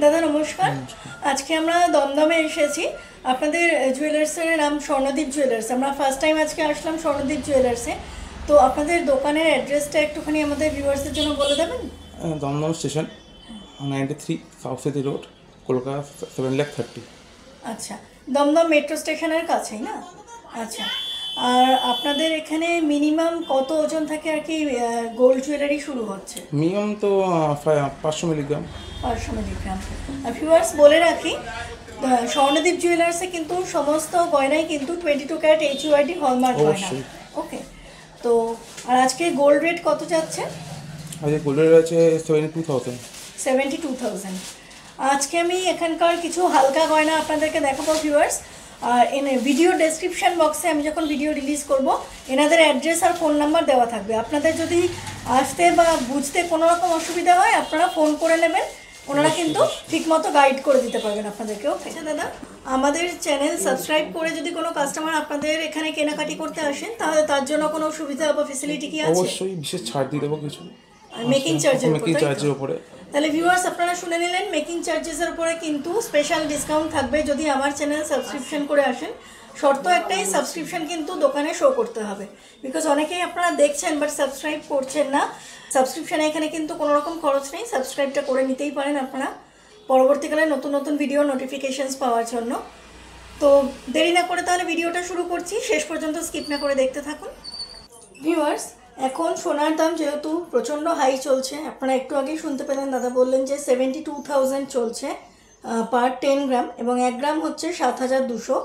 দাদা নমস্কার। আজকে আমরা দমদমে এসেছি। আপনাদের জুয়েলার্সের নাম স্বর্ণদীপ জুয়েলার্স। আমরা ফার্স্ট টাইম আজকে আসলাম স্বর্ণদীপ জুয়েলার্সে। তো আপনাদের দোকানের অ্যাড্রেসটা একটুখানি আমাদের ভিউয়ার্সদের জন্য বলে দেবেন? Dumdum station 93 South City Road, Kolkata 7,30,000। আচ্ছা, দমদম মেট্রো স্টেশনের কাছেই না? আচ্ছা, আর আপনাদের এখানে মিনিমাম কত ওজন থেকে আর কি গোল্ড জুয়েলারি শুরু হচ্ছে? মিনিমাম তো 500 মিলিগ্রাম। 500 মিলিগ্রাম। আর ভিউয়ার্স বলে রাখি, স্বর্ণদীপ জুয়েলার্সে কিন্তু সমস্ত গয়নাই কিন্তু 22 ক্যারেট HUID হলমার্ক গয়না। ওকে, তো আর আজকে গোল্ড রেট কত যাচ্ছে? আজকে গোল্ড রেট আছে 72,000। 72,000। আজকে আমি এখানকার কিছু হালকা গয়না আপনাদেরকে দেখাবো ভিউয়ার্স। আর ভিডিও ডেসক্রিপশন বক্সে আমি যখন ভিডিও রিলিজ করব এনাদের অ্যাড্রেস আর ফোন নাম্বার দেওয়া থাকবে। আপনাদের যদি আসতে বা বুঝতে কোনো রকম অসুবিধা হয় আপনারা ফোন করে নেবেন, ওনারা কিন্তু ঠিকমতো গাইড করে দিতে পারবেন আপনাদেরকে। ওকে দাদা, আমাদের চ্যানেল সাবস্ক্রাইব করে যদি কোনো কাস্টমার আপনাদের এখানে কেনাকাটি করতে আসেন তাহলে তার জন্য কোনো সুবিধা বা ফ্যাসিলিটি কি আছে? অবশ্যই বিশেষ ছাড় দিয়ে দেবো কিছু মেকিং চার্জের উপরে। তাহলে ভিউয়ার্স আপনারা শুনে নিলেন, মেকিং চার্জেসের উপরে কিন্তু স্পেশাল ডিসকাউন্ট থাকবে যদি আমার চ্যানেল সাবস্ক্রিপশন করে আসেন। শর্ত একটাই, সাবস্ক্রিপশন কিন্তু দোকানে শো করতে হবে, বিকজ অনেকেই আপনারা দেখছেন বাট সাবস্ক্রাইব করছেন না। সাবস্ক্রিপশানে এখানে কিন্তু কোনো রকম খরচ নেই, সাবস্ক্রাইবটা করে নিতেই পারেন আপনারা পরবর্তীকালে নতুন নতুন ভিডিও নোটিফিকেশানস পাওয়ার জন্য। তো দেরি না করে তাহলে ভিডিওটা শুরু করছি, শেষ পর্যন্ত স্কিপ না করে দেখতে থাকুন। ভিউয়ার্স, এখন সোনার দাম যেহেতু প্রচণ্ড হাই চলছে, আপনারা একটু আগেই শুনতে পেলেন, দাদা বললেন যে 72,000 চলছে পার 10 গ্রাম, এবং 1 গ্রাম হচ্ছে 7,200,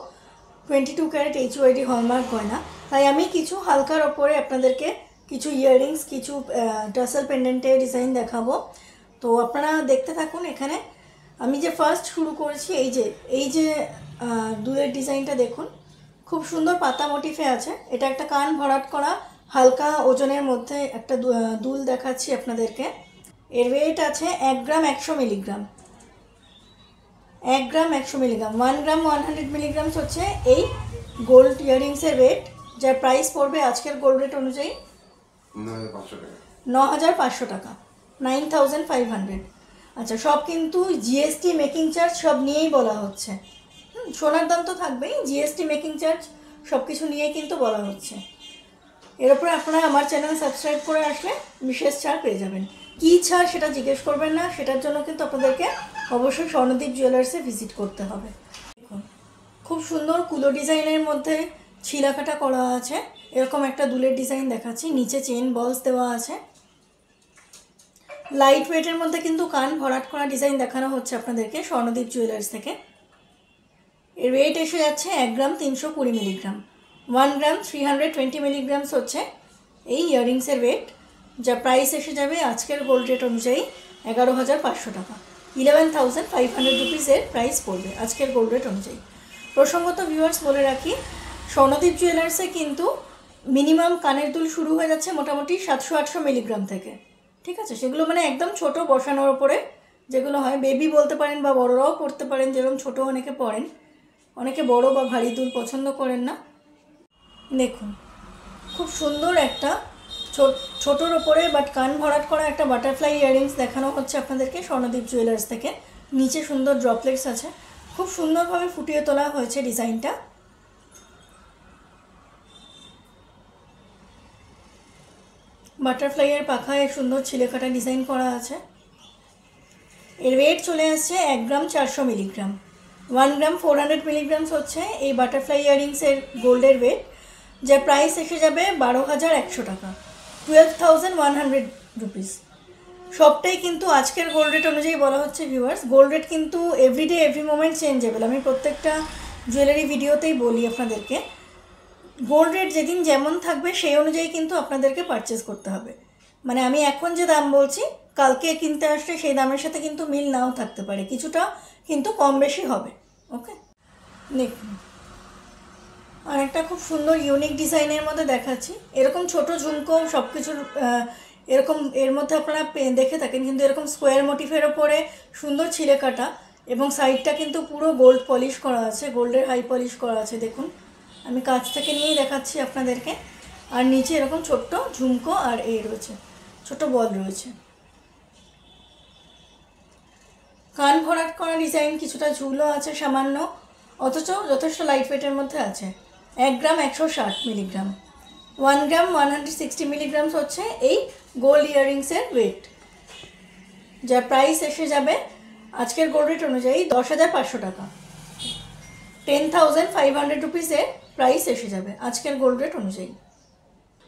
22 ক্যারেট HUID হলমার্ক গয়না। তাই আমি কিছু হালকার ওপরে আপনাদেরকে কিছু ইয়াররিংস, কিছু টাসেল পেন্ডেন্টের ডিজাইন দেখাবো। তো আপনারা দেখতে থাকুন। এখানে আমি যে ফার্স্ট শুরু করেছি এই যে দুলের ডিজাইনটা দেখুন, খুব সুন্দর পাতা মোটিফে আছে। এটা একটা কান ভরাট করা হালকা ওজনের মধ্যে একটা দুল দেখাচ্ছি আপনাদেরকে। এর ওয়েট আছে 1 গ্রাম 100 মিলিগ্রাম। 1 গ্রাম 100 মিলিগ্রাম, 1 গ্রাম 100 মিলিগ্রামস হচ্ছে এই গোল্ড ইয়াররিংসের ওয়েট, যার প্রাইস পড়বে আজকের গোল্ড রেট অনুযায়ী 9,500 টাকা, 9,500। আচ্ছা, সব কিন্তু জিএসটি মেকিং চার্জ সব নিয়েই বলা হচ্ছে। সোনার দাম তো থাকবেই, জিএসটি মেকিং চার্জ সব কিছু নিয়েই কিন্তু বলা হচ্ছে। এর উপরে আপনারা আমার চ্যানেল সাবস্ক্রাইব করে আসলে বিশেষ ছাড় পেয়ে যাবেন। কী ছাড় সেটা জিজ্ঞেস করবেন না, সেটার জন্য কিন্তু আপনাদেরকে অবশ্যই স্বর্ণদীপ জুয়েলার্সে ভিজিট করতে হবে। দেখুন, খুব সুন্দর কুলো ডিজাইনের মধ্যে ছিলাকাটা করা আছে, এরকম একটা দুলের ডিজাইন দেখাচ্ছি। নিচে চেন বলস দেওয়া আছে। লাইট ওয়েটের মধ্যে কিন্তু কান ভরাট করা ডিজাইন দেখানো হচ্ছে আপনাদেরকে স্বর্ণদীপ জুয়েলার্স থেকে। এর ওয়েট এসে যাচ্ছে 1 গ্রাম 320 মিলিগ্রাম, 1 গ্রাম 320 মিলিগ্রামস হচ্ছে এই ইয়াররিংসের ওয়েট, যা প্রাইস এসে যাবে আজকের গোল্ড রেট অনুযায়ী 11,500 টাকা, 11,500 রুপিসের প্রাইস পড়বে আজকের গোল্ড রেট অনুযায়ী। প্রসঙ্গত ভিউয়ার্স বলে রাখি, স্বর্ণদীপ জুয়েলার্সে কিন্তু মিনিমাম কানের দুল শুরু হয়ে যাচ্ছে মোটামুটি 700-800 মিলিগ্রাম থেকে। ঠিক আছে, সেগুলো মানে একদম ছোট বসানোর ওপরে যেগুলো হয়, বেবি বলতে পারেন বা বড়রাও পড়তে পারেন, যেরকম ছোট অনেকে পড়েন, অনেকে বড় বা ভারী দুল পছন্দ করেন না। দেখুন, খুব সুন্দর একটা ছোটোর ওপরে বাট কান ভরাট করা একটা বাটারফ্লাই ইয়াররিংস দেখানো হচ্ছে আপনাদেরকে স্বর্ণদীপ জুয়েলার্স থেকে। নিচে সুন্দর ড্রপলেটস আছে, খুব সুন্দরভাবে ফুটিয়ে তোলা হয়েছে ডিজাইনটা। বাটারফ্লাইয়ের পাখায় সুন্দর ছিলেকাটা ডিজাইন করা আছে। এর ওয়েট চলে আসছে 1 গ্রাম 400 মিলিগ্রাম, 1 গ্রাম 400 মিলিগ্রামস হচ্ছে এই বাটারফ্লাই ইয়াররিংসের গোল্ডের ওয়েট, যার প্রাইস এসে যাবে 12,100 টাকা, 12,100 রুপিস। সবটাই কিন্তু আজকের গোল্ড রেট অনুযায়ী বলা হচ্ছে ভিউয়ার্স। গোল্ড রেট কিন্তু এভরিডে এভরি মোমেন্ট চেঞ্জেবল, আমি প্রত্যেকটা জুয়েলারি ভিডিওতেই বলি আপনাদেরকে। গোল্ড রেট যেদিন যেমন থাকবে সেই অনুযায়ী কিন্তু আপনাদেরকে পারচেস করতে হবে। মানে আমি এখন যে দাম বলছি কালকে কিনতে আসলে সেই দামের সাথে কিন্তু মিল নাও থাকতে পারে, কিছুটা কিন্তু কম বেশি হবে। ওকে, দেখুন আর একটা খুব সুন্দর ইউনিক ডিজাইনের মধ্যে দেখাচ্ছি। এরকম ছোট ঝুমকো সব কিছুর এরকম এর মধ্যে আপনারা দেখে থাকেন, কিন্তু এরকম স্কোয়ার মোটিফের ওপরে সুন্দর ছিলে কাটা, এবং সাইডটা কিন্তু পুরো গোল্ড পলিশ করা আছে, গোল্ডের হাই পলিশ করা আছে। দেখুন, আমি কাছ থেকে নিয়েই দেখাচ্ছি আপনাদেরকে। আর নিচে এরকম ছোট্ট ঝুমকো আর এই রয়েছে, ছোট বল রয়েছে। কান ভরাট করা ডিজাইন, কিছুটা ঝুলও আছে সামান্য, অথচ যথেষ্ট লাইট ওয়েটের মধ্যে আছে। 1 গ্রাম 160 মিলিগ্রাম, 1 গ্রাম 160 মিলিগ্রামস হচ্ছে এই গোল্ড ইয়াররিংসের ওয়েট, যার প্রাইস এসে যাবে আজকের গোল্ড রেট অনুযায়ী 10,500 টাকা। 10,500 রুপিসের প্রাইস এসে যাবে আজকের গোল্ড রেট অনুযায়ী।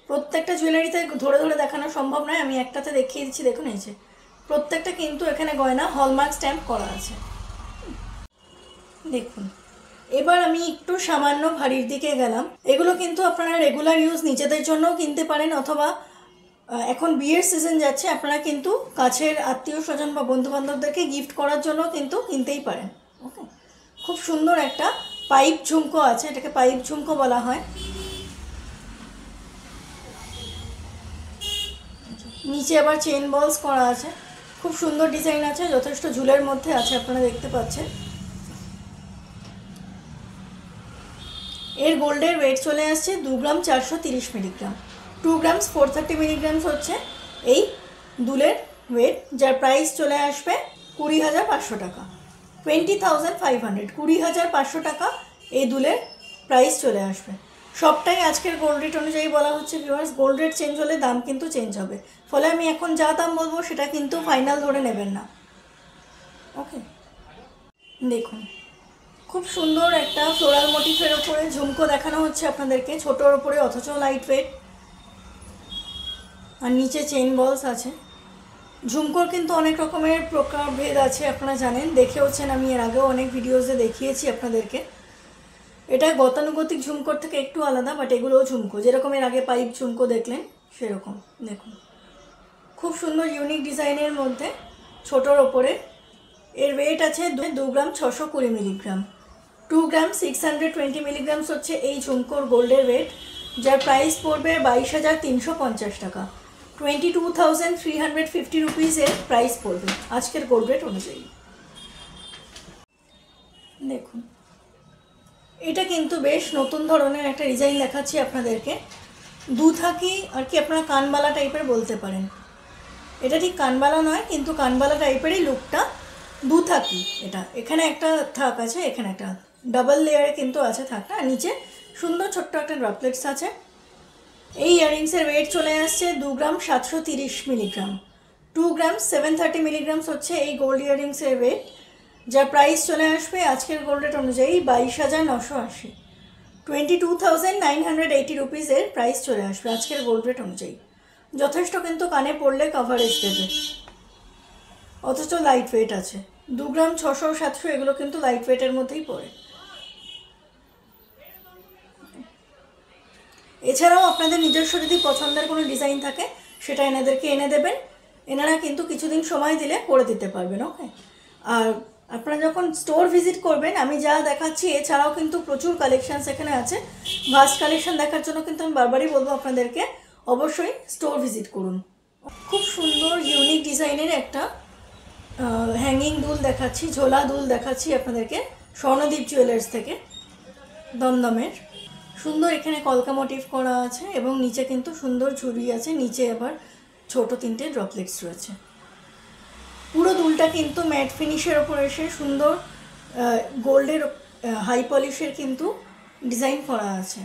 প্রত্যেকটা জুয়েলারিতে ধরে ধরে দেখানো সম্ভব নয়, আমি একটাতে দেখিয়ে দিচ্ছি। দেখুন এই যে প্রত্যেকটা কিন্তু এখানে গয়না হলমার্ক স্ট্যাম্প করা আছে। দেখুন এবার আমি একটু সামান্য ভারীর দিকে গেলাম। এগুলো কিন্তু আপনারা রেগুলার ইউজ নিজেদের জন্যও কিনতে পারেন, অথবা এখন বিয়ের সিজন যাচ্ছে, আপনারা কিন্তু কাছের আত্মীয় স্বজন বা বন্ধুবান্ধবদেরকে গিফট করার জন্য কিন্তু কিনতেই পারেন। ওকে, খুব সুন্দর একটা পাইপ ঝুমকো আছে, এটাকে পাইপ ঝুমকো বলা হয়। নিচে আবার চেন বলস করা আছে, খুব সুন্দর ডিজাইন আছে, যথেষ্ট ঝুলের মধ্যে আছে, আপনারা দেখতে পাচ্ছেন। এর গোল্ডের ওয়েট চলে আসছে 2 গ্রাম 430 মিলিগ্রাম, 2 গ্রামস 430 মিলিগ্রামস হচ্ছে এই দুলের ওয়েট, যার প্রাইস চলে আসবে 20,500 টাকা। 20,500, 20,500 টাকা এই দুলের প্রাইস চলে আসবে। সবটাই আজকের গোল্ড রেট অনুযায়ী বলা হচ্ছে ভিউয়ার্স। গোল্ড রেট চেঞ্জ হলে দাম কিন্তু চেঞ্জ হবে, ফলে আমি এখন যা দাম বলবো সেটা কিন্তু ফাইনাল ধরে নেবেন না। ওকে, দেখুন খুব সুন্দর একটা ফ্লোরাল মোটিফের ওপরে ঝুমকো দেখানো হচ্ছে আপনাদেরকে, ছোটোর ওপরে অথচ লাইট ওয়েট, আর নিচে চেইন বলস আছে। ঝুমকোর কিন্তু অনেক রকমের প্রকারভেদ আছে, আপনারা জানেন, দেখেওছেন, আমি এর আগেও অনেক ভিডিওসে দেখিয়েছি আপনাদেরকে। এটা গতানুগতিক ঝুমকোর থেকে একটু আলাদা, বাট এগুলোও ঝুমকো, যেরকম এর আগে পাইপ ঝুমকো দেখলেন সেরকম। দেখুন খুব সুন্দর ইউনিক ডিজাইনের মধ্যে ছোটোর ওপরে। এর ওয়েট আছে 2 গ্রাম 620 মিলিগ্রাম, 2 গ্রাম 620 মিলিগ্রামস হচ্ছে এই ঝুমকোর গোল্ডের ওয়েট, যার প্রাইস পড়বে 22,350 টাকা। 22,350 রুপিসের প্রাইস পড়বে আজকের গোল্ড রেট অনুযায়ী। দেখুন এটা কিন্তু বেশ নতুন ধরনের একটা ডিজাইন দেখাচ্ছি আপনাদেরকে। দুথাকি আর কি আপনারা কানবালা টাইপের বলতে পারেন, এটা ঠিক কানবালা নয়, কিন্তু কানবালা টাইপেরই লুকটা। দুথাকি এটা, এখানে একটা থাক আছে, এখানে একটা ডাবল লেয়ারে কিন্তু আছে থাকটা, আর নিচে সুন্দর ছোট্ট একটা ড্রপলেটস আছে। এই ইয়াররিংসের ওয়েট চলে আসছে 2 গ্রাম 730 মিলিগ্রাম, 2 গ্রাম 730 মিলিগ্রামস হচ্ছে এই গোল্ড ইয়াররিংসের ওয়েট, যার প্রাইস চলে আসবে আজকের গোল্ড রেট অনুযায়ী 22,980, 22,980 রুপিসের প্রাইস চলে আসবে আজকের গোল্ড রেট অনুযায়ী। যথেষ্ট কিন্তু কানে পড়লে কভারেজ দেবে, অথচ লাইট ওয়েট আছে। 2 গ্রাম 600 700 এগুলো কিন্তু লাইট ওয়েটের মধ্যেই পড়ে। এছাড়াও আপনাদের নিজস্ব যদি পছন্দের কোনো ডিজাইন থাকে সেটা এনাদেরকে এনে দেবেন, এনারা কিন্তু কিছুদিন সময় দিলে করে দিতে পারবেন। ওকে, আর আপনারা যখন স্টোর ভিজিট করবেন, আমি যা দেখাচ্ছি এছাড়াও কিন্তু প্রচুর কালেকশানস এখানে আছে। ভাস্ট কালেকশান দেখার জন্য কিন্তু আমি বারবারই বলবো আপনাদেরকে অবশ্যই স্টোর ভিজিট করুন। খুব সুন্দর ইউনিক ডিজাইনের একটা হ্যাঙ্গিং দুল দেখাচ্ছি, ঝোলা দুল দেখাচ্ছি আপনাদেরকে স্বর্ণদ্বীপ জুয়েলার্স থেকে, দমদমের। সুন্দর এখানে কলকা মোটিভ করা আছে এবং নিচে কিন্তু সুন্দর ঝুড়ি আছে, নিচে আবার ছোট 3টে ড্রপলেটস রয়েছে। পুরো দুলটা কিন্তু ম্যাট ফিনিশের ওপর এসে সুন্দর গোল্ডের হাই পলিশের কিন্তু ডিজাইন করা আছে,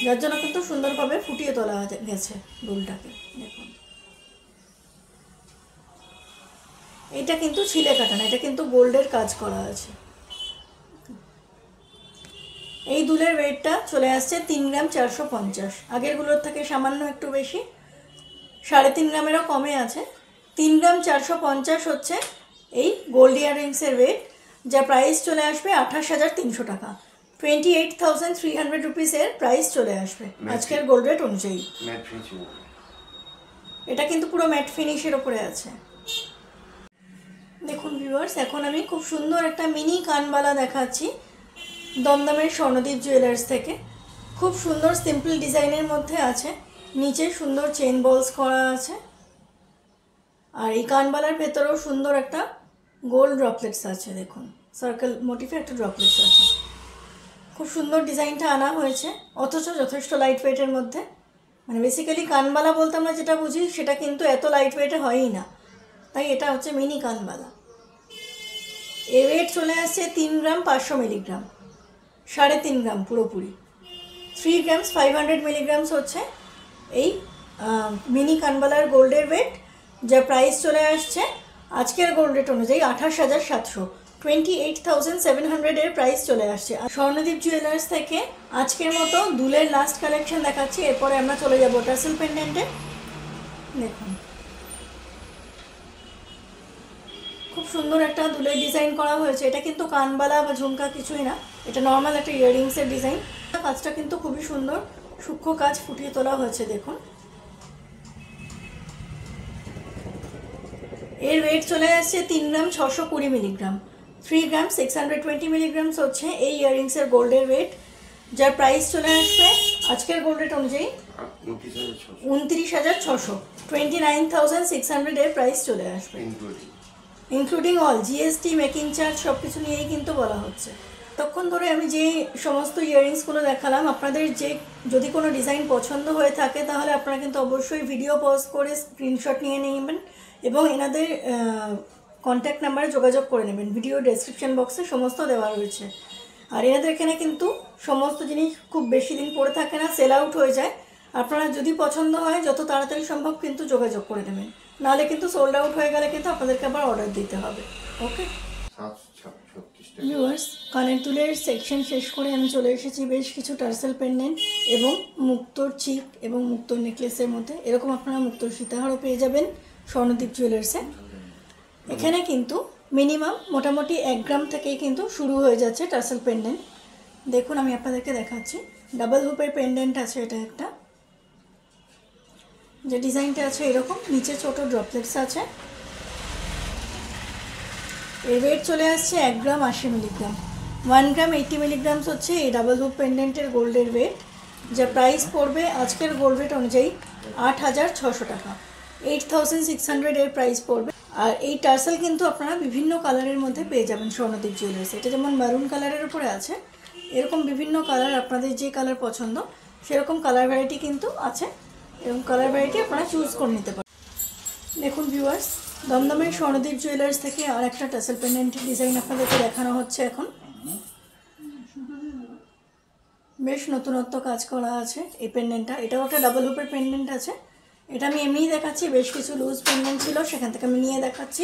যার জন্য কিন্তু সুন্দরভাবে ফুটিয়ে তোলা গেছে দুলটাকে। দেখুন এটা কিন্তু ছিলে কাটা না, এটা কিন্তু গোল্ডের কাজ করা আছে। এই দুলের ওয়েটটা চলে আসছে 3 গ্রাম 450, আগেরগুলোর থেকে সামান্য একটু বেশি, 3.5 গ্রামেরও কমে আছে। 3 গ্রাম 450 হচ্ছে এই গোল্ড ইয়াররিংসের ওয়েট, যা প্রাইস চলে আসবে 28,300 টাকা। 28,300 রুপিসের প্রাইস চলে আসবে আজকের গোল্ড রেট অনুযায়ী। এটা কিন্তু পুরো ম্যাট ফিনিশের ওপরে আছে। দেখুন ভিউয়ার্স, এখন আমি খুব সুন্দর একটা মিনি কানবালা দেখাচ্ছি দমদমের স্বর্ণদ্বীপ জুয়েলার্স থেকে। খুব সুন্দর সিম্পল ডিজাইনের মধ্যে আছে, নিচে সুন্দর চেন বলস করা আছে, আর এই কানবালার ভেতরেও সুন্দর একটা গোল্ড ড্রপলেটস আছে। দেখুন সার্কেল মোটিভে একটা ড্রপলেটস আছে, খুব সুন্দর ডিজাইনটা আনা হয়েছে, অথচ যথেষ্ট লাইট ওয়েটের মধ্যে। মানে বেসিক্যালি কানবালা বলতে আমরা যেটা বুঝি সেটা কিন্তু এত লাইট ওয়েটে হয়ই না, তাই এটা হচ্ছে মিনি কানবালা। এর ওয়েট চলে আসছে 3 গ্রাম 500 মিলিগ্রাম, 3.5 গ্রাম পুরোপুরি। 3 গ্রামস 500 মিলিগ্রামস হচ্ছে এই মিনি কানবালার গোল্ডের ওয়েট, যার প্রাইস চলে আসছে আজকের গোল্ড রেট অনুযায়ী 28,700, 28,700 এর প্রাইস চলে আসছে। আর স্বর্ণদীপ জুয়েলার্স থেকে আজকের মতো দুলের লাস্ট কালেকশন দেখাচ্ছি, এরপরে আমরা চলে যাব টাসেল পেন্ডেন্টে। দেখুন খুব সুন্দর একটা দুলের ডিজাইন করা হয়েছে। এটা কিন্তু কানবালা বা ঝুমকা কিছুই না, এটা নর্মাল একটা ইয়াররিংসের ডিজাইন। কাজটা কিন্তু খুবই সুন্দর, সূক্ষ্ম কাজ ফুটিয়ে তোলা হয়েছে। দেখুন এর ওয়েট চলে আসছে 3 গ্রাম 620 মিলিগ্রাম, 3 গ্রাম 620 মিলিগ্রামস হচ্ছে এই ইয়াররিংসের গোল্ডের ওয়েট, যার প্রাইস চলে আসবে আজকের গোল্ড রেট অনুযায়ী 29,600, 29,600 এর প্রাইস চলে আসবে, including all GST, making charge সব কিছু নিয়েই কিন্তু বলা হচ্ছে। তখন ধরে আমি যে সমস্ত ইয়াররিংসগুলো দেখালাম, আপনাদের যদি কোনো ডিজাইন পছন্দ হয়ে থাকে তাহলে আপনারা কিন্তু অবশ্যই ভিডিও পজ করে স্ক্রিনশট নিয়ে নেবেন এবং এনাদের কন্ট্যাক্ট নাম্বারে যোগাযোগ করে নেবেন। ভিডিও ডেসক্রিপশন বক্সে সমস্ত দেওয়া রয়েছে। আর এনাদের এখানে কিন্তু সমস্ত জিনিস খুব বেশি দিন পরে থাকে না, সেল আউট হয়ে যায়। আপনারা যদি পছন্দ হয় যত তাড়াতাড়ি সম্ভব কিন্তু যোগাযোগ করে নেবেন, নাহলে কিন্তু সোল্ড আউট হয়ে গেলে কিন্তু আপনাদেরকে আবার অর্ডার দিতে হবে। ওকে ভিউয়ার্স, কানের দুলের সেকশন শেষ করে আমি চলে এসেছি বেশ কিছু টার্সেল পেন্ডেন্ট এবং মুক্তোর চিপ এবং মুক্তোর নেকলেসের মধ্যে। এরকম আপনারা মুক্তোর সীতাহারও পেয়ে যাবেন স্বর্ণদীপ জুয়েলার্সে। এখানে কিন্তু মিনিমাম মোটামুটি 1 গ্রাম থেকেই কিন্তু শুরু হয়ে যাচ্ছে টার্সেল পেন্ডেন্ট। দেখুন আমি আপনাদেরকে দেখাচ্ছি, ডাবল হুপের পেন্ডেন্ট আছে এটা একটা, যে ডিজাইনটা আছে এরকম, নিচে ছোট ড্রপলেটস আছে। এর ওয়েট চলে আসছে 1 গ্রাম 80 মিলিগ্রাম, 1 গ্রাম 80 মিলিগ্রামস হচ্ছে এই ডাবল হুপ পেন্ডেন্টের গোল্ডের ওয়েট, যা প্রাইস পড়বে আজকের গোল্ড রেট অনুযায়ী 8,600 টাকা, 8,600 এর প্রাইস পড়বে। আর এই টার্সেল কিন্তু আপনারা বিভিন্ন কালারের মধ্যে পেয়ে যাবেন স্বর্ণদীপ জুয়েলার্সে। এটা যেমন মারুন কালারের উপরে আছে, এরকম বিভিন্ন কালার, আপনাদের যে কালার পছন্দ সেরকম কালার ভ্যারাইটি কিন্তু আছে, এবং কালার ভ্যারাইটি আপনারা চুজ করে নিতে পারেন। দেখুন ভিউয়ার্স, দমদমের স্বর্ণদীপ জুয়েলার্স থেকে আর একটা টাসেল পেন্ডেন্টের ডিজাইন আপনাদেরকে দেখানো হচ্ছে এখন। বেশ নতুনত্ব কাজ করা আছে এই পেন্ডেন্টটা, এটাও একটা ডাবল হুপের পেন্ডেন্ট আছে। এটা আমি এমনিই দেখাচ্ছি, বেশ কিছু লুজ পেন্ডেন্ট ছিল সেখান থেকে আমি নিয়ে দেখাচ্ছি।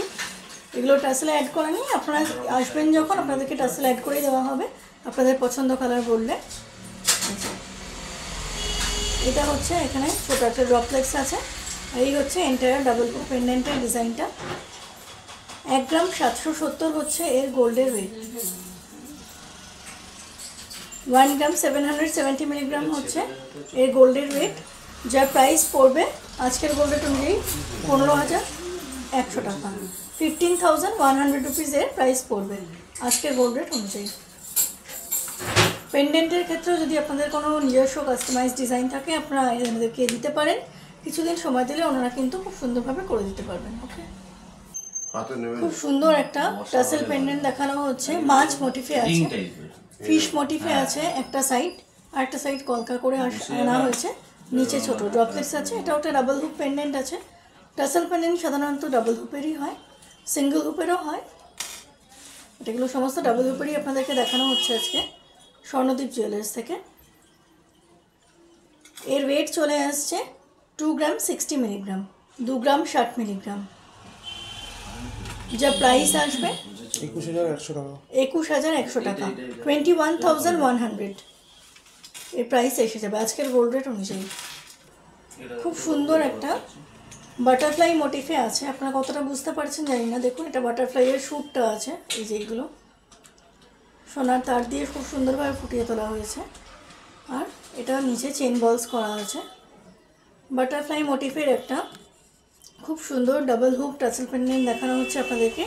এগুলো টাসেলে অ্যাড করা নিয়ে আপনারা আসবেন যখন, আপনাদেরকে টাসেল অ্যাড করেই দেওয়া হবে আপনাদের পছন্দ কালার বললে। এটা হচ্ছে এখানে ছোটো একটা ড্রপলেটস আছে, আর এই হচ্ছে এন্টায়ার ডাবল হুপ পেন্ডেন্টের ডিজাইনটা। 1 গ্রাম 770 হচ্ছে এর গোল্ডের ওয়েট, 1 গ্রাম 770 মিলিগ্রাম হচ্ছে এর গোল্ডের ওয়েট, যার প্রাইস পড়বে আজকের গোল্ড রেট অনুযায়ী 15,100 টাকা, 15,100 রুপিজের প্রাইস পড়বে আজকের গোল্ড রেট অনুযায়ী। পেন্ডেন্টের ক্ষেত্রেও যদি আপনাদের কোনো নিজস্ব কাস্টমাইজ ডিজাইন থাকে আপনারা এনাদেরকে দিতে পারেন, কিছুদিন সময় দিলে ওনারা কিন্তু খুব সুন্দরভাবে করে দিতে পারবেন। ওকে, খুব সুন্দর একটা টাসেল পেন্ডেন্ট দেখানো হচ্ছে, মাছ মোটিফে আছে, ফিশ মোটিফে আছে একটা সাইড, আর একটা সাইড কলকা করে আনা হয়েছে, নিচে ছোট ড্রপলেটস আছে। এটা একটা ডাবল হুপ পেন্ডেন্ট আছে। টাসেল পেন্ডেন্ট সাধারণত ডাবল হুপেরই হয়, সিঙ্গেল হুপেরও হয়। এটাগুলো সমস্ত ডাবল হুপেরই আপনাদেরকে দেখানো হচ্ছে আজকে স্বর্ণদীপ জুয়েলার্স থেকে। এর ওয়েট চলে আসছে 2 গ্রাম 60 মিলিগ্রাম, 2 গ্রাম 60 মিলিগ্রাম, যা প্রাইস আসবে 21,100 টাকা, 21,100 টাকা, 21,100 এর প্রাইস এসে যাবে আজকের গোল্ড রেট অনুযায়ী। খুব সুন্দর একটা বাটারফ্লাই মোটিফে আছে, আপনারা কতটা বুঝতে পারছেন জানি না। দেখুন এটা বাটারফ্লাইয়ের শ্যুটটা আছে, এই যে এইগুলো সোনার তার দিয়ে খুব সুন্দরভাবে ফুটিয়ে তোলা হয়েছে, আর এটা নিচে চেন বলস করা আছে। বাটারফ্লাই মোটিফের একটা খুব সুন্দর ডাবল হুপ টাসেল পেন্ডেন্ট দেখানো হচ্ছে আপনাদেরকে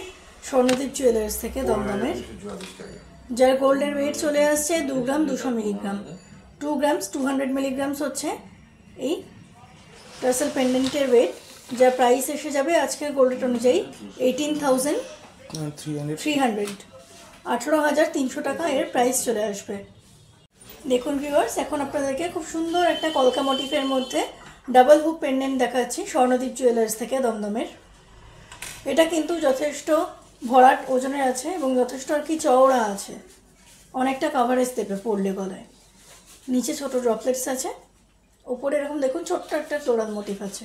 স্বর্ণদীপ জুয়েলার্স থেকে দমদমের, যার গোল্ডের ওয়েট চলে আসছে 2 গ্রাম 200 মিলিগ্রাম, 2 গ্রামস 200 মিলিগ্রামস হচ্ছে এই টাসেল পেন্ডেন্টের ওয়েট, যার প্রাইস এসে যাবে আজকের গোল্ড রেট অনুযায়ী 18,300, 18,300 টাকা এর প্রাইস চলে আসবে। দেখুন ভিউয়ার্স, এখন আপনাদেরকে খুব সুন্দর একটা কলকা মোটিফের মধ্যে ডাবল হুপ পেন্ডেন্ট দেখাচ্ছি স্বর্ণদীপ জুয়েলার্স থেকে দমদমের। এটা কিন্তু যথেষ্ট ভরাট ওজনের আছে এবং যথেষ্ট আর কি চওড়া আছে, অনেকটা কাভারেজ দেবে পরলে গলায়। নিচে ছোট ড্রপলেটস আছে, ওপরে এরকম দেখুন ছোট্ট একটা ফ্লোরাল মোটিভ আছে।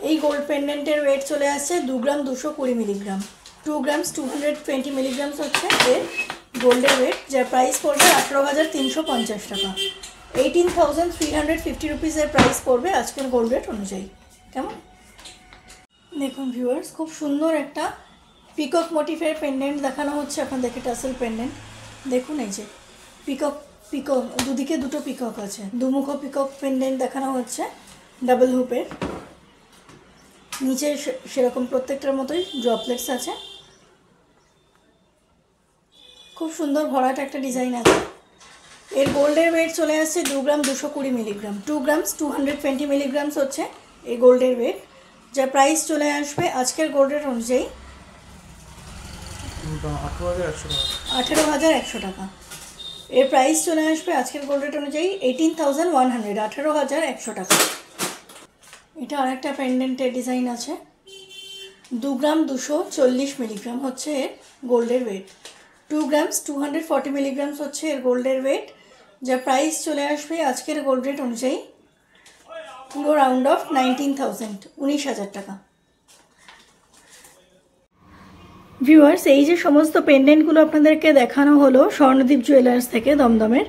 এই গোল্ড পেন্ডেন্টের ওয়েট চলে আসছে 2 গ্রাম 220 মিলিগ্রাম। 2 গ্রামস 220 মিলিগ্রামস হচ্ছে এর গোল্ডের ওয়েট, যার প্রাইস পড়বে 18,350 টাকা। 18,350 রুপিসের প্রাইস পড়বে আজকের গোল্ড রেট অনুযায়ী। কেমন দেখুন ভিউয়ার্স, খুব সুন্দর একটা পিকক মোটিফের পেন্ডেন্ট দেখানো হচ্ছে আপনাদেরকে, টাসেল পেন্ডেন্ট। দেখুন এই যে পিকক, দুদিকে দুটো পিকক আছে, দুমুখ পিকক পেন্ডেন্ট দেখানো হচ্ছে ডাবল হুপের। নিচে সেরকম প্রত্যেকটার মতোই ড্রপলেটস আছে, খুব সুন্দর ভরাট একটা ডিজাইন আছে। এর গোল্ডের ওয়েট চলে আসছে 2 গ্রাম 220 মিলিগ্রাম। 2 গ্রামস 220 মিলিগ্রামস হচ্ছে এই গোল্ডের ওয়েট, যার প্রাইস চলে আসবে আজকের গোল্ড রেট অনুযায়ী 18,100 টাকা। এর প্রাইস চলে আসবে আজকের গোল্ড রেট অনুযায়ী 18,100, 18,100 টাকা। এটা আরেকটা পেন্ডেন্টের ডিজাইন আছে। 2 গ্রাম 240 মিলিগ্রাম হচ্ছে এর গোল্ডের ওয়েট। 2 গ্রামস 240 মিলিগ্রামস হচ্ছে এর গোল্ডের ওয়েট, যার প্রাইস চলে আসবে আজকের গোল্ড রেট অনুযায়ী পুরো রাউন্ড অফ 19,000, 19,000 টাকা। ভিউয়ার্স, এই যে সমস্ত পেন্ডেন্টগুলো আপনাদেরকে দেখানো হলো স্বর্ণদ্বীপ জুয়েলার্স থেকে দমদমের,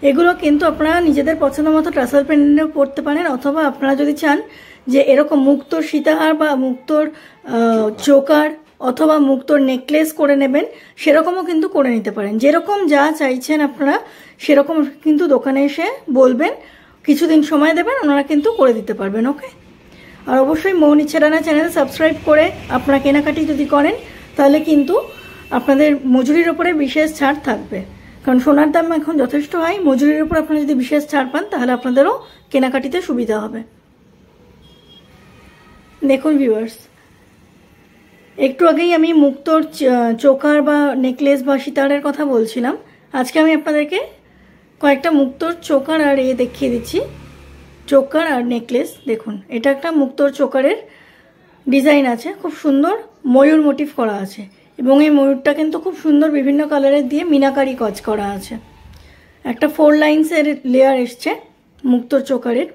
এগুলো কিন্তু আপনারা নিজেদের পছন্দ মতো টাসেল পেন্ডেন্টও পরতে পারেন, অথবা আপনারা যদি চান যে এরকম মুক্তোর সীতাহার বা মুক্তোর চোকার অথবা মুক্তোর নেকলেস করে নেবেন, সেরকমও কিন্তু করে নিতে পারেন। যেরকম যা চাইছেন আপনারা সেরকম কিন্তু দোকানে এসে বলবেন, কিছুদিন সময় দেবেন, ওনারা কিন্তু করে দিতে পারবেন। ওকে, আর অবশ্যই মৌনি ছেড়ানা চ্যানেল সাবস্ক্রাইব করে আপনারা কেনাকাটি যদি করেন তাহলে কিন্তু আপনাদের মজুরির উপরে বিশেষ ছাড় থাকবে, কারণ সোনার দাম এখন যথেষ্ট হয়। মজুরির উপর আপনারা যদি বিশেষ ছাড় পান তাহলে আপনাদেরও কেনাকাটিতে সুবিধা হবে। দেখুন ভিউয়ার্স, একটু আগেই আমি মুক্তোর চোকার বা নেকলেস বা সীতাহারের কথা বলছিলাম। আজকে আমি আপনাদেরকে কয়েকটা মুক্তোর চোকার আর দেখিয়ে দিচ্ছি। চোকার আর নেকলেস দেখুন, এটা একটা মুক্তোর চোকারের ডিজাইন আছে, খুব সুন্দর ময়ূর মোটিভ করা আছে, এবং এই ময়ূরটা কিন্তু খুব সুন্দর বিভিন্ন কালারের দিয়ে মিনাকারি কাজ করা আছে। একটা 4 লাইন্সের লেয়ার এসছে মুক্তোর চোকারের।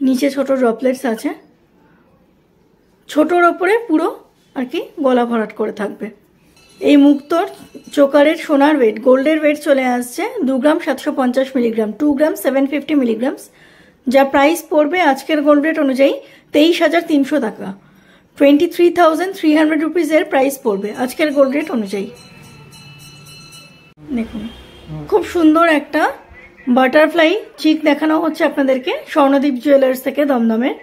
নিচে ছোট ড্রপলেটস আছে, ছোটোর ওপরে পুরো আর কি গলা ভরাট করে থাকবে। এই মুক্তোর চোকারের সোনার ওয়েট, গোল্ডের ওয়েট চলে আসছে 2 গ্রাম 750 মিলিগ্রাম। 2 গ্রাম 750 মিলিগ্রামস, যা প্রাইস পড়বে আজকের গোল্ড রেট অনুযায়ী 23,300 টাকা। 23,300 রুপিসের প্রাইস পড়বে আজকের গোল্ড রেট অনুযায়ী। দেখুন, খুব সুন্দর একটা বাটারফ্লাই চিক দেখানো হচ্ছে আপনাদেরকে স্বর্ণদ্বীপ জুয়েলার্স থেকে দমদমের।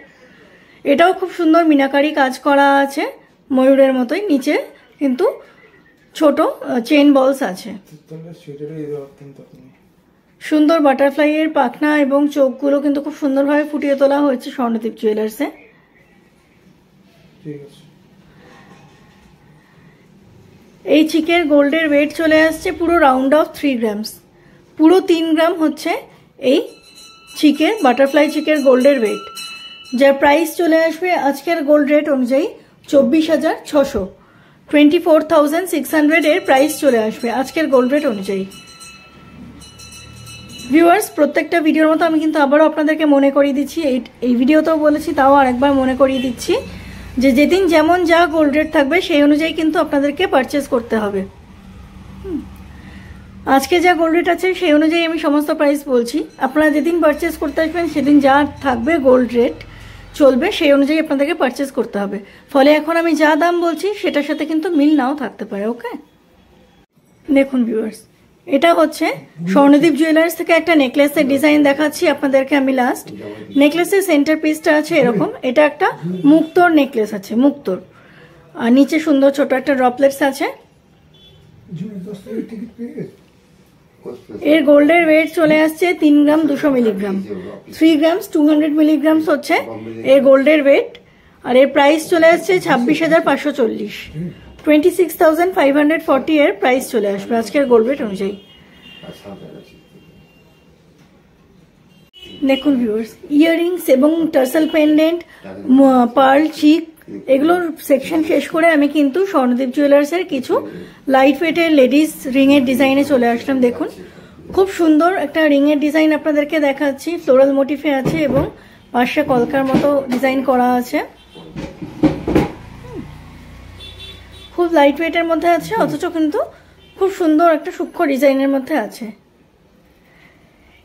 এটাও খুব সুন্দর মিনাকারি কাজ করা আছে ময়ূরের মতোই, নিচে কিন্তু ছোট চেন বলস আছে। সুন্দর বাটারফ্লাইয়ের পাখনা এবং চোখগুলো কিন্তু খুব সুন্দরভাবে ফুটিয়ে তোলা হয়েছে স্বর্ণদ্বীপ জুয়েলার্সে। এই চিকের গোল্ডের ওয়েট চলে আসছে পুরো রাউন্ড অফ 3 গ্রামস। পুরো 3 গ্রাম হচ্ছে এই চিকের, বাটারফ্লাই চিকের গোল্ডের ওয়েট, যার প্রাইস চলে আসবে আজকের গোল্ড রেট অনুযায়ী 24,600, 24,600 এর প্রাইস চলে আসবে আজকের গোল্ড রেট অনুযায়ী। ভিউয়ার্স, প্রত্যেকটা ভিডিওর মতো আমি কিন্তু আবারও আপনাদেরকে মনে করিয়ে দিচ্ছি, এই ভিডিওতেও বলেছি, তাও আরেকবার মনে করিয়ে দিচ্ছি যে যেদিন যেমন যা গোল্ড রেট থাকবে সেই অনুযায়ী কিন্তু আপনাদেরকে পারচেস করতে হবে। আজকে যা গোল্ড রেট আছে সেই অনুযায়ী আমি সমস্ত প্রাইস বলছি। আপনারা যেদিন পারচেস করতে আসবেন সেদিন যা থাকবে গোল্ড রেট চলবে সেই অনুযায়ী আপনাদেরকে পারচেস করতে হবে। ফলে এখন আমি যা দাম বলছি সেটার সাথে কিন্তু মিল নাও থাকতে পারে। ওকে, দেখুন ভিউয়ার্স, এটা হচ্ছে স্বর্ণদ্বীপ জুয়েলার্স থেকে একটা নেকলেসের ডিজাইন দেখাচ্ছি আপনাদেরকে আমি লাস্ট। নেকলেসের সেন্টার পিসটা আছে এরকম, এটা একটা মুক্তোর নেকলেস আছে, মুক্তোর, আর নিচে সুন্দর ছোট একটা ড্রপলেটস আছে। এর গোল্ডের ওয়েট চলে আসছে 3 গ্রাম 200 মিলিগ্রাম। 3 গ্রামস 200 মিলিগ্রামস হচ্ছে এর গোল্ডের ওয়েট, আর এর প্রাইস চলে আসছে 26,540, 26,540 এর প্রাইস চলে আসবে আজকের গোল্ড রেট অনুযায়ী। দেখুন ভিউয়ার্স, ইয়াররিংস এবং টার্সেল পেন্ডেন্ট, পার্ল চিক, এগুলোর সেকশন শেষ করে আমি কিন্তু স্বর্ণদীপ জুয়েলার্সের কিছু লাইট ওয়েটের লেডিস রিংয়ের ডিজাইনে চলে আসলাম। দেখুন খুব সুন্দর একটা রিংয়ের ডিজাইন আপনাদেরকে দেখাচ্ছি, ফ্লোরাল মোটিফে আছে এবং পাশে কলকার মতো ডিজাইন করা আছে। খুব লাইট ওয়েটের মধ্যে আছে, অথচ কিন্তু খুব সুন্দর একটা সূক্ষ্ম ডিজাইনের মধ্যে আছে।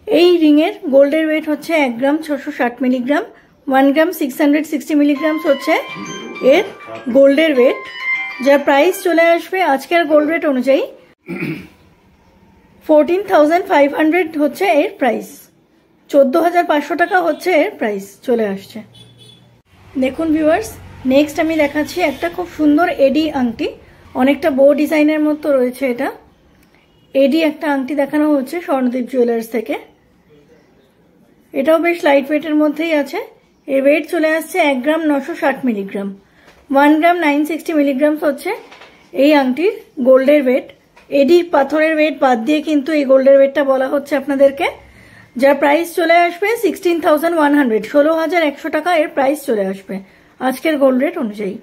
এই রিংয়ের গোল্ডের ওয়েট হচ্ছে 1 গ্রাম 660 মিলিগ্রাম, 1 গ্রাম 660 মিলিগ্রাম হচ্ছে এর গোল্ডের ওয়েট, যার প্রাইস চলে আসবে আজকের গোল্ড রেট অনুযায়ী 14,500 হচ্ছে এর প্রাইস, 14,500 টাকা হচ্ছে এর প্রাইস চলে আসছে। দেখুন ভিউয়ার্স, নেক্সট আমি দেখাচ্ছি একটা খুব সুন্দর এডি আংটি, অনেকটা বো ডিজাইনের মতো রয়েছে। এটা এডি একটা আংটি দেখানো হচ্ছে স্বর্ণদীপ জুয়েলার্স থেকে। এটাও বেশ লাইট ওয়েটের মধ্যেই আছে। এর ওয়েট চলে আসছে 1 গ্রাম 960 মিলিগ্রাম, 1 গ্রাম 960 মিলিগ্রাম হচ্ছে এই আংটির গোল্ডের ওয়েট। এডি পাথরের ওয়েট বাদ দিয়ে কিন্তু এই গোল্ডের ওয়েটটা বলা হচ্ছে আপনাদেরকে, যার প্রাইস চলে আসবে 16,100, 16,100 টাকা এর প্রাইস চলে আসবে আজকের গোল্ড রেট অনুযায়ী।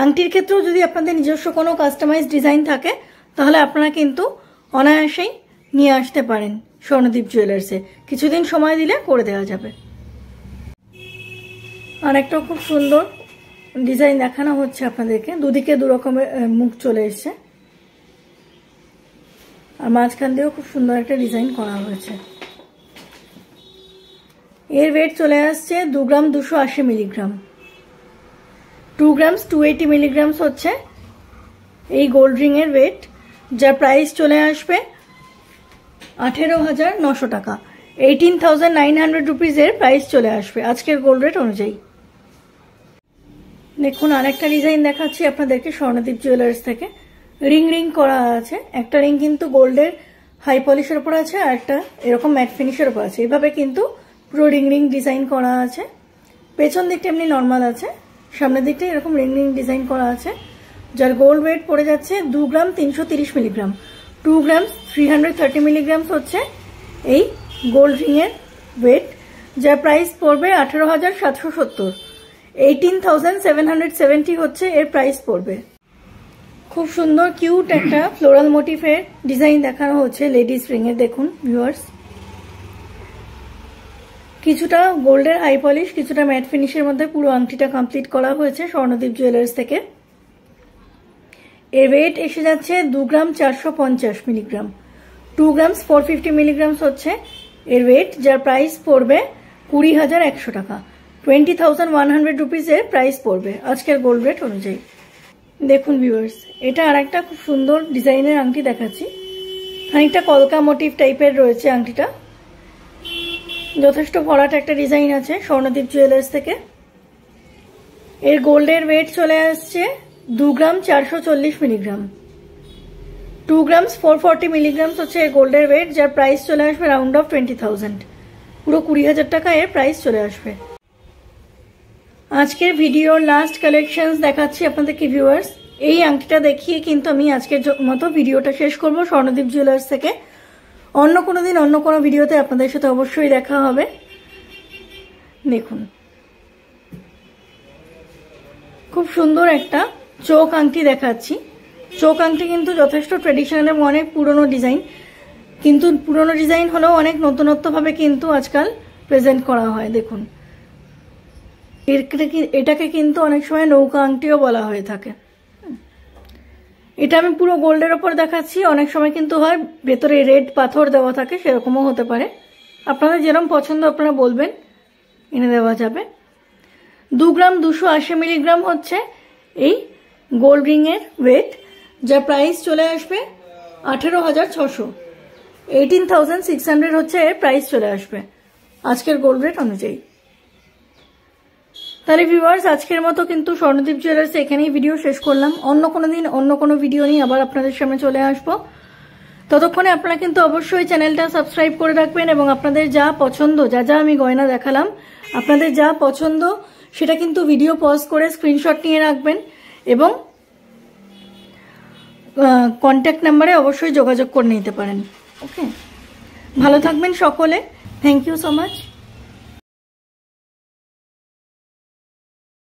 আংটির ক্ষেত্রেও যদি আপনাদের নিজস্ব কোনো কাস্টমাইজ ডিজাইন থাকে তাহলে আপনারা কিন্তু অনায়াসেই নিয়ে আসতে পারেন স্বর্ণদীপ জুয়েলার্সে, কিছুদিন সময় দিলে করে দেওয়া যাবে। আর একটা খুব সুন্দর ডিজাইন দেখানো হচ্ছে আপনাদেরকে, দুদিকে দু রকমের মুখ চলে এসছে আর মাঝখান দিয়েও খুব সুন্দর একটা ডিজাইন করা হয়েছে। এর ওয়েট চলে আসছে 2 গ্রাম 280 মিলিগ্রাম, 2 গ্রামস 280 মিলিগ্রাম হচ্ছে এই গোল্ড রিং এর ওয়েট, যার প্রাইস চলে আসবে 18,900 টাকা, 18,900 রুপিস এর প্রাইস চলে আসবে আজকের গোল্ড রেট অনুযায়ী। দেখুন আরেকটা ডিজাইন দেখাচ্ছি আপনাদেরকে স্বর্ণদীপ জুয়েলার্স থেকে। রিং রিং করা আছে, একটা রিং কিন্তু গোল্ডের হাই পলিশের উপর আছে আর একটা এরকম ম্যাট ফিনিশের উপর আছে, এভাবে কিন্তু পুরো রিং রিং ডিজাইন করা আছে। পেছন দিকটা এমনি নর্মাল আছে, সামনের দিকটা এরকম রিং রিং ডিজাইন করা আছে, যার গোল্ড ওয়েট পড়ে যাচ্ছে 2 গ্রাম 330 মিলিগ্রাম, 2 গ্রাম 330 মিলিগ্রাম হচ্ছে এই গোল্ড রিং এর ওয়েট, যার প্রাইস পড়বে 18,770, 18,770 হচ্ছে এর প্রাইস পড়বে। খুব সুন্দর কিউট একটা ফ্লোরাল মোটিফের ডিজাইন দেখানো হচ্ছে লেডিস রিং এর। দেখুন ভিউয়ার্স, কিছুটা গোল্ডের হাই পলিশ, কিছুটা ম্যাট ফিনিশের মধ্যে পুরো আংটিটা কমপ্লিট করা হয়েছে স্বর্ণদীপ জুয়েলার্স থেকে। এর ওয়েট এসে যাচ্ছে 2 গ্রাম 450 মিলিগ্রাম, 2 গ্রামস 450 মিলিগ্রাম হচ্ছে এর ওয়েট, যার প্রাইস পড়বে 20,100 টাকা, 20,100 রুপিস এর প্রাইস পড়বে আজকের গোল্ড রেট অনুযায়ী। দেখুন ভিউয়ার্স, এটা আর একটা খুব সুন্দর ডিজাইনের আংটি দেখাচ্ছি, খানিকটা কলকা মোটিভ টাইপের রয়েছে আংটিটা, যথেষ্ট ভরাট একটা ডিজাইন আছে স্বর্ণদীপ জুয়েলার্স থেকে। এর গোল্ডের ওয়েট চলে আসছে 2 গ্রাম 440 মিলিগ্রাম, 2 গ্রামস 440 মিলিগ্রাম হচ্ছে এর গোল্ডের ওয়েট, যার প্রাইস চলে আসবে রাউন্ড অফ 20,000, পুরো 20,000 টাকা এর প্রাইস চলে আসবে। আজকের ভিডিওর লাস্ট কালেকশনস দেখাচ্ছি আপনাদেরকে ভিউয়ার্স। এই আংটিটা দেখিয়ে কিন্তু আমি আজকের মতো ভিডিওটা শেষ করব স্বর্ণদীপ জুয়েলার্স থেকে। অন্য কোনো দিন অন্য কোনো ভিডিওতে আপনাদের সাথে অবশ্যই দেখা হবে। দেখুন খুব সুন্দর একটা চোখ আংটি দেখাচ্ছি। চোখ আংটি কিন্তু যথেষ্ট ট্রেডিশনাল এবং অনেক পুরনো ডিজাইন, কিন্তু পুরনো ডিজাইন হলেও অনেক নতুনত্বভাবে কিন্তু আজকাল প্রেজেন্ট করা হয়। দেখুন এটাকে কিন্তু অনেক সময় নৌকা আংটিও বলা হয়ে থাকে। এটা আমি পুরো গোল্ডের ওপর দেখাচ্ছি, অনেক সময় কিন্তু হয় ভেতরে রেড পাথর দেওয়া থাকে, সেরকমও হতে পারে, আপনাদের যেরকম পছন্দ আপনারা বলবেন, এনে দেওয়া যাবে। 2 গ্রাম 280 মিলিগ্রাম হচ্ছে এই গোল্ড রিং এর ওয়েট, যার প্রাইস চলে আসবে 18,600, 18,600 হচ্ছে এর প্রাইস চলে আসবে আজকের গোল্ড রেট অনুযায়ী। তাহলে ভিউয়ার্স, আজকের মতো কিন্তু স্বর্ণদীপ জুয়েলার্স এখানেই ভিডিও শেষ করলাম। অন্য কোনো দিন অন্য কোনো ভিডিও নিয়ে আবার আপনাদের সামনে চলে আসবো। ততক্ষণে আপনারা কিন্তু অবশ্যই চ্যানেলটা সাবস্ক্রাইব করে রাখবেন এবং আপনাদের যা পছন্দ, যা যা আমি গয়না দেখালাম, আপনাদের যা পছন্দ সেটা কিন্তু ভিডিও পজ করে স্ক্রিনশট নিয়ে রাখবেন এবং কন্ট্যাক্ট নাম্বারে অবশ্যই যোগাযোগ করে নিতে পারেন। ওকে, ভালো থাকবেন সকলে। Thank you so much.